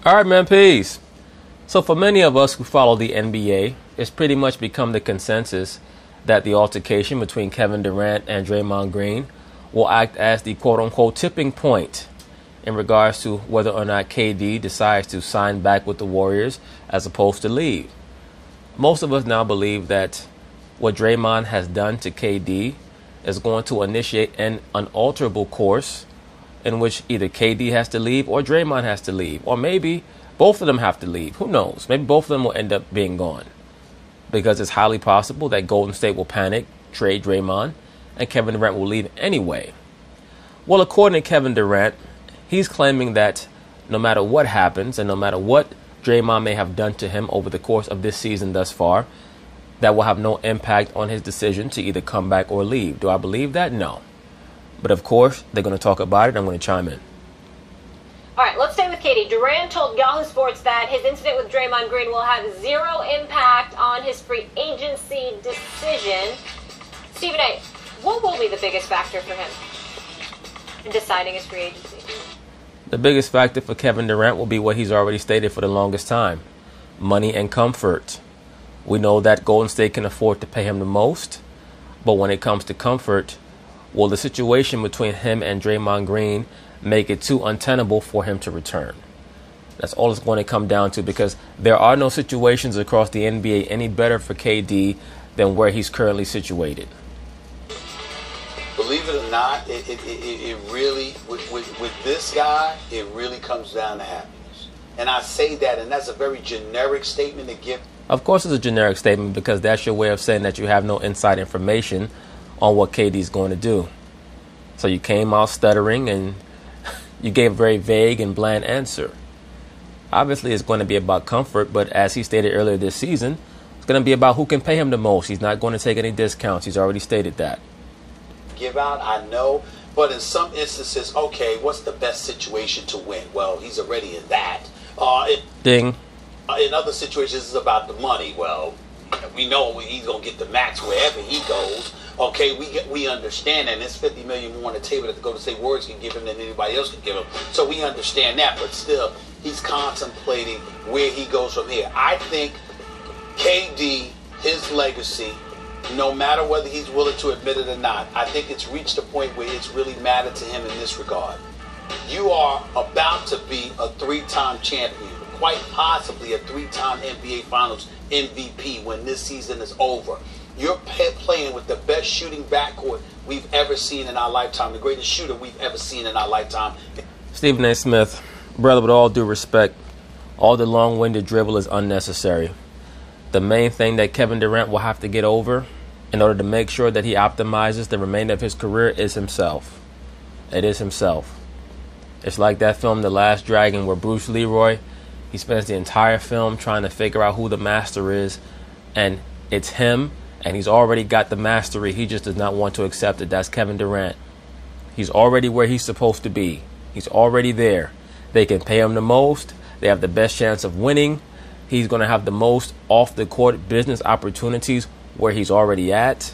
All right, man, peace. So for many of us who follow the NBA, it's pretty much become the consensus that the altercation between Kevin Durant and Draymond Green will act as the quote-unquote tipping point in regards to whether or not KD decides to sign back with the Warriors as opposed to leave. Most of us now believe that what Draymond has done to KD is going to initiate an unalterable course in which either KD has to leave or Draymond has to leave, or maybe both of them have to leave. Who knows? Maybe both of them will end up being gone, because it's highly possible that Golden State will panic, trade Draymond, and Kevin Durant will leave anyway. Well, according to Kevin Durant, he's claiming that no matter what happens and no matter what Draymond may have done to him over the course of this season thus far, that will have no impact on his decision to either come back or leave. Do I believe that? No. But of course, they're going to talk about it. I'm going to chime in. All right, let's stay with Katie. Durant told Yahoo Sports that his incident with Draymond Green will have zero impact on his free agency decision. Stephen A., what will be the biggest factor for him in deciding his free agency? The biggest factor for Kevin Durant will be what he's already stated for the longest time: money and comfort. We know that Golden State can afford to pay him the most, but when it comes to comfort, will the situation between him and Draymond Green make it too untenable for him to return? That's all it's going to come down to, because there are no situations across the NBA any better for KD than where he's currently situated. Believe it or not, it really, with this guy, it really comes down to happiness. And I say that, and that's a very generic statement to give. Of course it's a generic statement, because that's your way of saying that you have no inside information on what KD's going to do. So you came out stuttering and you gave a very vague and bland answer. Obviously it's going to be about comfort, but as he stated earlier this season, it's going to be about who can pay him the most. He's not going to take any discounts. He's already stated that. Give out, I know, but in some instances, okay, what's the best situation to win? Well, he's already in that. Ding. In other situations, it's about the money. Well, we know he's going to get the max wherever he goes. Okay, we understand that. And it's $50 million more on the table that the Golden State Warriors can give him than anybody else can give him. So we understand that, but still, he's contemplating where he goes from here. I think KD, his legacy, no matter whether he's willing to admit it or not, I think it's reached a point where it's really mattered to him in this regard. You are about to be a three-time champion, quite possibly a three-time NBA Finals MVP when this season is over. You're playing with the best shooting backcourt we've ever seen in our lifetime, the greatest shooter we've ever seen in our lifetime. Stephen A. Smith, brother, with all due respect, all the long-winded dribble is unnecessary. The main thing that Kevin Durant will have to get over in order to make sure that he optimizes the remainder of his career is himself. It is himself. It's like that film, The Last Dragon, where Bruce Leroy, he spends the entire film trying to figure out who the master is, and it's him, and he's already got the mastery. He just does not want to accept it. That's Kevin Durant. He's already where he's supposed to be. He's already there. They can pay him the most. They have the best chance of winning. He's going to have the most off-the-court business opportunities where he's already at.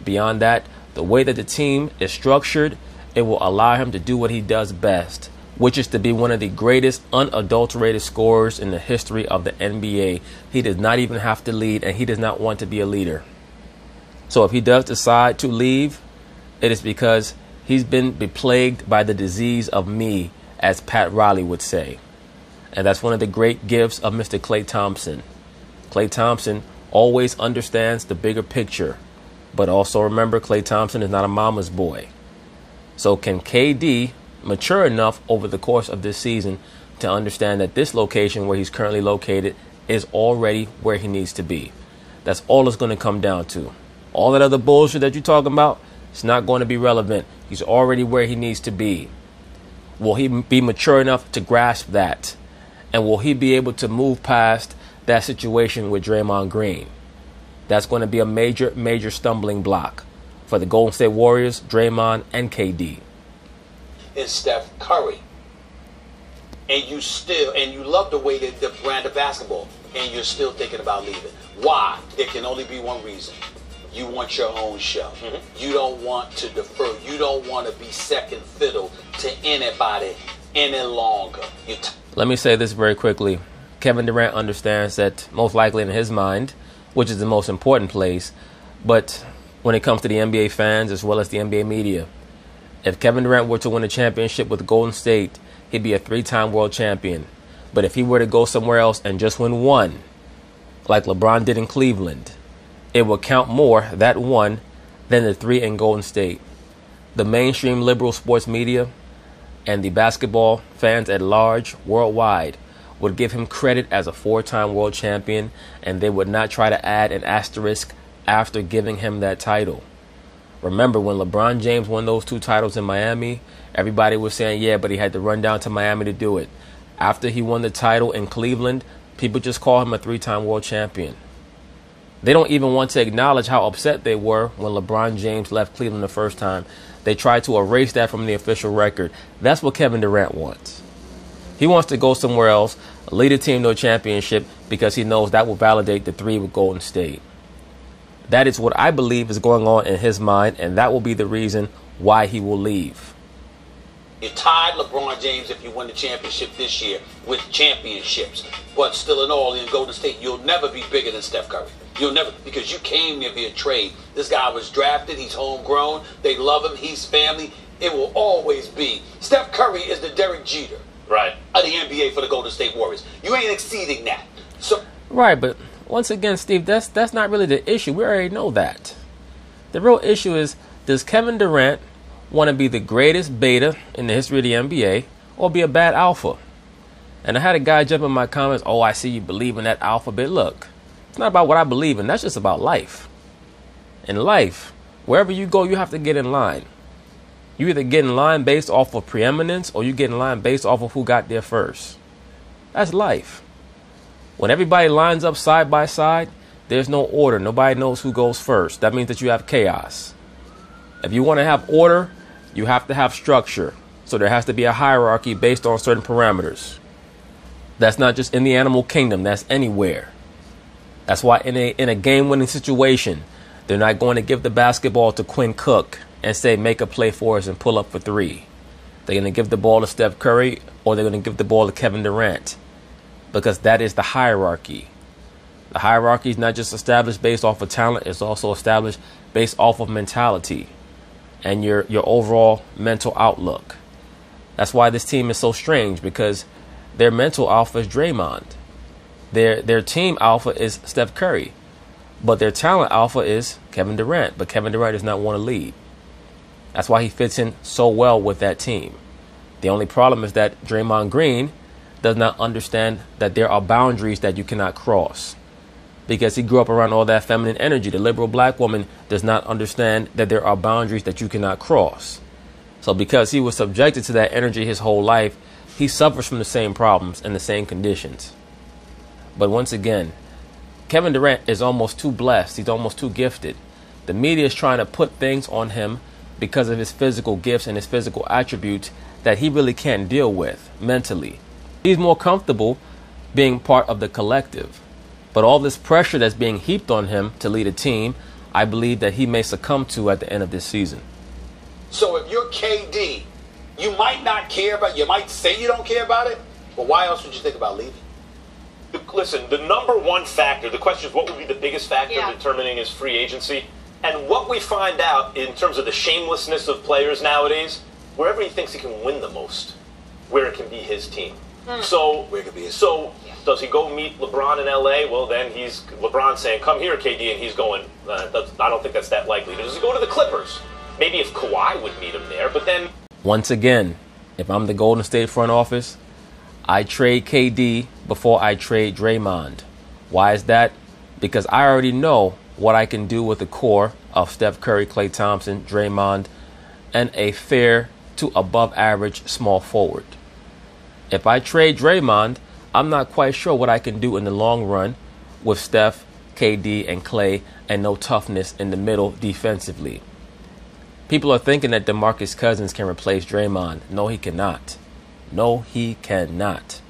Beyond that, the way that the team is structured, it will allow him to do what he does best, which is to be one of the greatest unadulterated scorers in the history of the NBA. He does not even have to lead, and he does not want to be a leader. So if he does decide to leave, it is because he's been beplagued by the disease of me, as Pat Riley would say. And that's one of the great gifts of Mr. Klay Thompson. Klay Thompson always understands the bigger picture. But also remember, Klay Thompson is not a mama's boy. So can KD mature enough over the course of this season to understand that this location where he's currently located is already where he needs to be? That's all it's going to come down to. All that other bullshit that you're talking about, it's not going to be relevant. He's already where he needs to be. Will he be mature enough to grasp that? And will he be able to move past that situation with Draymond Green? That's going to be a major, major stumbling block for the Golden State Warriors, Draymond, and KD. It's Steph Curry. And you love the way that the brand of basketball, and you're still thinking about leaving. Why? There can only be one reason. You want your own show. Mm-hmm. You don't want to defer. You don't want to be second fiddle to anybody any longer. Let me say this very quickly. Kevin Durant understands that most likely in his mind, which is the most important place, but when it comes to the NBA fans as well as the NBA media, if Kevin Durant were to win a championship with Golden State, he'd be a 3-time world champion. But if he were to go somewhere else and just win one, like LeBron did in Cleveland, it would count more, that one, than the 3 in Golden State. The mainstream liberal sports media and the basketball fans at large worldwide would give him credit as a 4-time world champion, and they would not try to add an asterisk after giving him that title. Remember, when LeBron James won those 2 titles in Miami, everybody was saying, yeah, but he had to run down to Miami to do it. After he won the title in Cleveland, people just call him a 3-time world champion. They don't even want to acknowledge how upset they were when LeBron James left Cleveland the first time. They tried to erase that from the official record. That's what Kevin Durant wants. He wants to go somewhere else, lead a team to a championship, because he knows that will validate the 3 with Golden State. That is what I believe is going on in his mind, and that will be the reason why he will leave. You tied LeBron James if you win the championship this year with championships. But still in all, in Golden State, you'll never be bigger than Steph Curry. You'll never, because you came here via trade. This guy was drafted. He's homegrown. They love him. He's family. It will always be. Steph Curry is the Derek Jeter, right, of the NBA for the Golden State Warriors. You ain't exceeding that. So right, but once again, Steve, that's not really the issue. We already know that. The real issue is, does Kevin Durant want to be the greatest beta in the history of the NBA or be a bad alpha? And I had a guy jump in my comments, oh, I see you believe in that alpha bit. Look, it's not about what I believe in. That's just about life. In life, wherever you go, you have to get in line. You either get in line based off of preeminence or you get in line based off of who got there first. That's life. When everybody lines up side by side, there's no order. Nobody knows who goes first. That means that you have chaos. If you want to have order, you have to have structure. So there has to be a hierarchy based on certain parameters. That's not just in the animal kingdom. That's anywhere. That's why in a game-winning situation, they're not going to give the basketball to Quinn Cook and say, make a play for us and pull up for 3. They're going to give the ball to Steph Curry, or they're going to give the ball to Kevin Durant, because that is the hierarchy. The hierarchy is not just established based off of talent. It's also established based off of mentality and your overall mental outlook. That's why this team is so strange, because their mental alpha is Draymond. Their team alpha is Steph Curry. But their talent alpha is Kevin Durant. But Kevin Durant does not want to lead. That's why he fits in so well with that team. The only problem is that Draymond Green does not understand that there are boundaries that you cannot cross, because he grew up around all that feminine energy. The liberal black woman does not understand that there are boundaries that you cannot cross. So because he was subjected to that energy his whole life, he suffers from the same problems and the same conditions. But once again, Kevin Durant is almost too blessed. He's almost too gifted. The media is trying to put things on him because of his physical gifts and his physical attributes that he really can't deal with mentally. He's more comfortable being part of the collective. But all this pressure that's being heaped on him to lead a team, I believe that he may succumb to at the end of this season. So if you're KD, you might not care about, you might say you don't care about it, but why else would you think about leaving? Listen, the number one factor, the question is what would be the biggest factor determining his free agency? And what we find out in terms of the shamelessness of players nowadays, wherever he thinks he can win the most, where it can be his team. So, Where it could be his does he go meet LeBron in LA? Well, then he's LeBron saying, come here, KD, and he's going, I don't think that's that likely. Does he go to the Clippers? Maybe if Kawhi would meet him there, but then... Once again, if I'm the Golden State front office, I trade KD before I trade Draymond. Why is that? Because I already know what I can do with the core of Steph Curry, Klay Thompson, Draymond, and a fair to above average small forward. If I trade Draymond, I'm not quite sure what I can do in the long run with Steph, KD, and Klay, and no toughness in the middle defensively. People are thinking that DeMarcus Cousins can replace Draymond. No, he cannot. No, he cannot.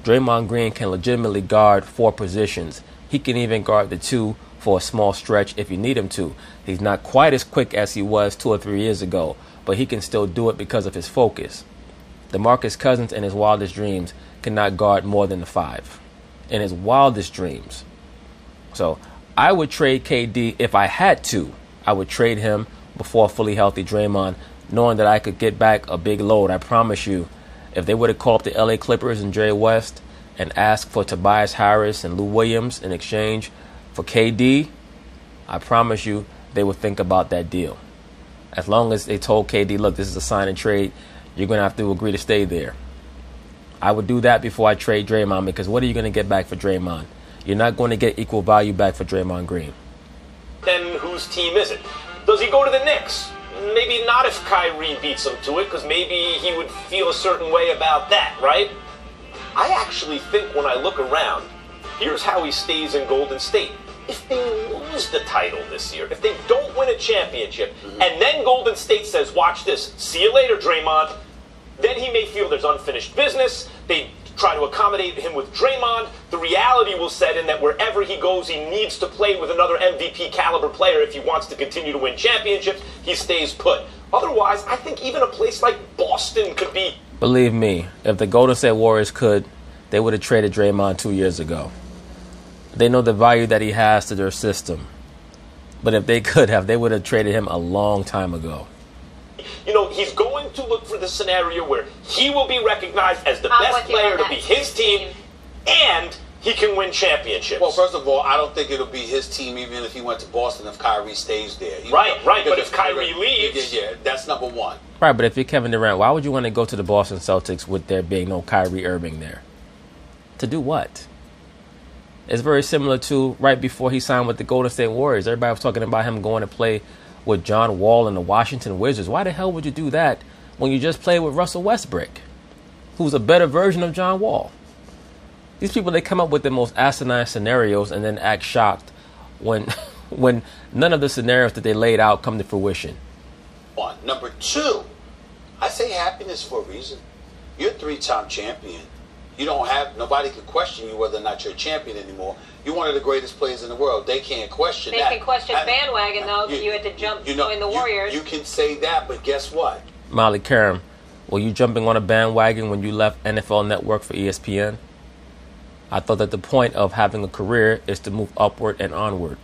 Draymond Green can legitimately guard 4 positions. He can even guard the 2 for a small stretch if you need him to. He's not quite as quick as he was 2 or 3 years ago, but he can still do it because of his focus. DeMarcus Cousins in his wildest dreams cannot guard more than the 5. In his wildest dreams. So I would trade KD if I had to. I would trade him before fully healthy Draymond, knowing that I could get back a big load. I promise you, if they would have called up the LA Clippers and Jerry West and asked for Tobias Harris and Lou Williams in exchange for KD, I promise you they would think about that deal. As long as they told KD, look, this is a sign and trade, you're going to have to agree to stay there. I would do that before I trade Draymond, because what are you going to get back for Draymond? You're not going to get equal value back for Draymond Green. Then whose team is it? Does he go to the Knicks? Maybe not if Kyrie beats him to it, because maybe he would feel a certain way about that, right? I actually think when I look around, here's how he stays in Golden State. If they lose the title this year, if they don't win a championship, and then Golden State says, watch this, see you later, Draymond, then he may feel there's unfinished business. They try to accommodate him with Draymond. The reality will set in that wherever he goes, he needs to play with another MVP caliber player if he wants to continue to win championships. He stays put. Otherwise, I think even a place like Boston could be. Believe me, if the Golden State Warriors could, they would have traded Draymond 2 years ago. They know the value that he has to their system. But if they could have, they would have traded him a long time ago. You know, he's going to look for the scenario where he will be recognized as the best player to be his team, and he can win championships. Well, first of all, I don't think it'll be his team even if he went to Boston if Kyrie stays there. Right. But if Kyrie leaves... Yeah, that's number one. Right, but if you're Kevin Durant, why would you want to go to the Boston Celtics with there being no Kyrie Irving there? To do what? It's very similar to right before he signed with the Golden State Warriors. Everybody was talking about him going to play with John Wall and the Washington Wizards. Why the hell would you do that when you just played with Russell Westbrook, who's a better version of John Wall? These people, they come up with the most asinine scenarios and then act shocked when none of the scenarios that they laid out come to fruition. One. Number two, I say happiness for a reason. You're a 3-time champion. You don't have, nobody can question you whether or not you're a champion anymore. You're one of the greatest players in the world. They can't question that. They can question bandwagon, though, if you had to jump join the Warriors. You can say that, but guess what? Molly Karam, were you jumping on a bandwagon when you left NFL Network for ESPN? I thought that the point of having a career is to move upward and onward.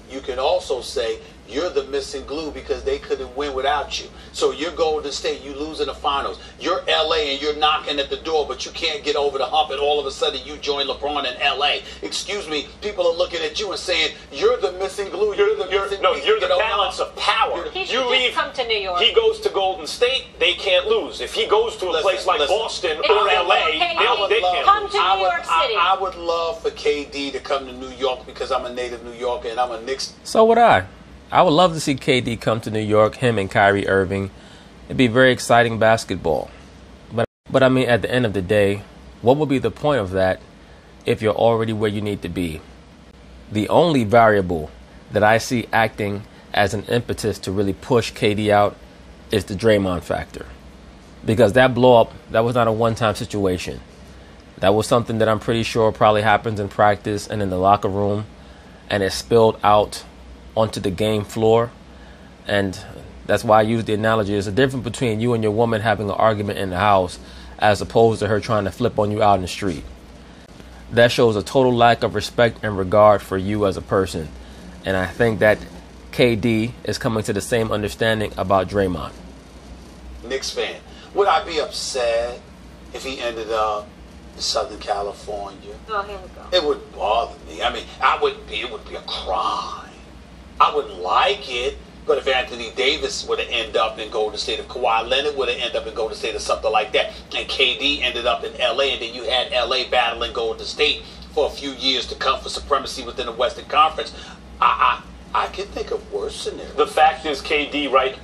You can also say you're the missing glue because they couldn't win without you. So you're Golden State, you lose in the finals. You're LA and you're knocking at the door, but you can't get over the hump, and all of a sudden you join LeBron in LA. Excuse me, people are looking at you and saying, you're the missing glue, you're the balance of power. He should just come to New York. He goes to Golden State, they can't lose. If he goes to a place like Boston or LA, they can't come to New York City. I would love for KD to come to New York because I'm a native New Yorker and I'm a Knicks. So would I. I would love to see KD come to New York, him and Kyrie Irving. It'd be very exciting basketball. But I mean, at the end of the day, what would be the point of that if you're already where you need to be? The only variable that I see acting as an impetus to really push KD out is the Draymond factor. Because that blow-up, that was not a one-time situation. That was something that I'm pretty sure probably happens in practice and in the locker room, and it spilled out onto the game floor. And that's why I use the analogy. There's a difference between you and your woman having an argument in the house as opposed to her trying to flip on you out in the street. That shows a total lack of respect and regard for you as a person. And I think that KD is coming to the same understanding about Draymond. Knicks fan, would I be upset if he ended up in Southern California? Oh, here we go. It would bother me. I mean, it would be a crime. I would like it, but if Anthony Davis would have ended up in Golden State, if Kawhi Leonard would have ended up in Golden State or something like that, and KD ended up in LA, and then you had LA battling Golden State for a few years to come for supremacy within the Western Conference, I can think of worse scenarios. The fact is, KD, right?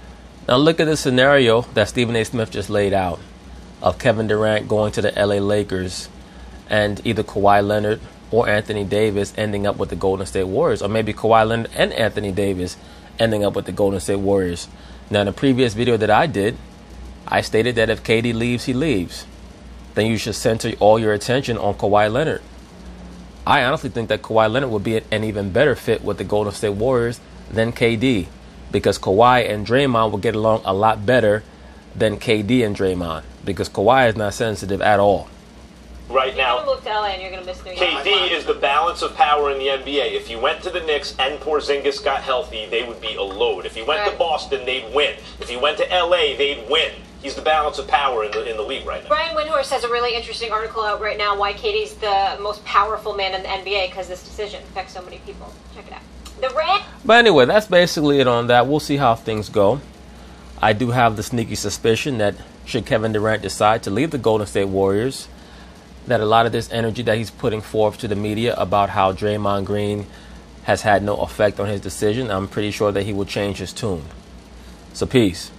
Now look at the scenario that Stephen A. Smith just laid out of Kevin Durant going to the LA Lakers and either Kawhi Leonard or Anthony Davis ending up with the Golden State Warriors, or maybe Kawhi Leonard and Anthony Davis ending up with the Golden State Warriors. Now, in the previous video that I did, I stated that if KD leaves, he leaves. Then you should center all your attention on Kawhi Leonard. I honestly think that Kawhi Leonard would be an even better fit with the Golden State Warriors than KD, because Kawhi and Draymond will get along a lot better than KD and Draymond. because Kawhi is not sensitive at all. Right now, you're going to move to LA and you're going to miss New York. KD is the balance of power in the NBA. If you went to the Knicks and Porzingis got healthy, they would be a load. If you went to Boston, they'd win. If you went to LA, they'd win. He's the balance of power in the league right now. Brian Windhorst has a really interesting article out right now why KD's the most powerful man in the NBA because this decision affects so many people. Check it out. But anyway, that's basically it on that. We'll see how things go. I do have the sneaky suspicion that should Kevin Durant decide to leave the Golden State Warriors, that a lot of this energy that he's putting forth to the media about how Draymond Green has had no effect on his decision, I'm pretty sure that he will change his tune. So peace.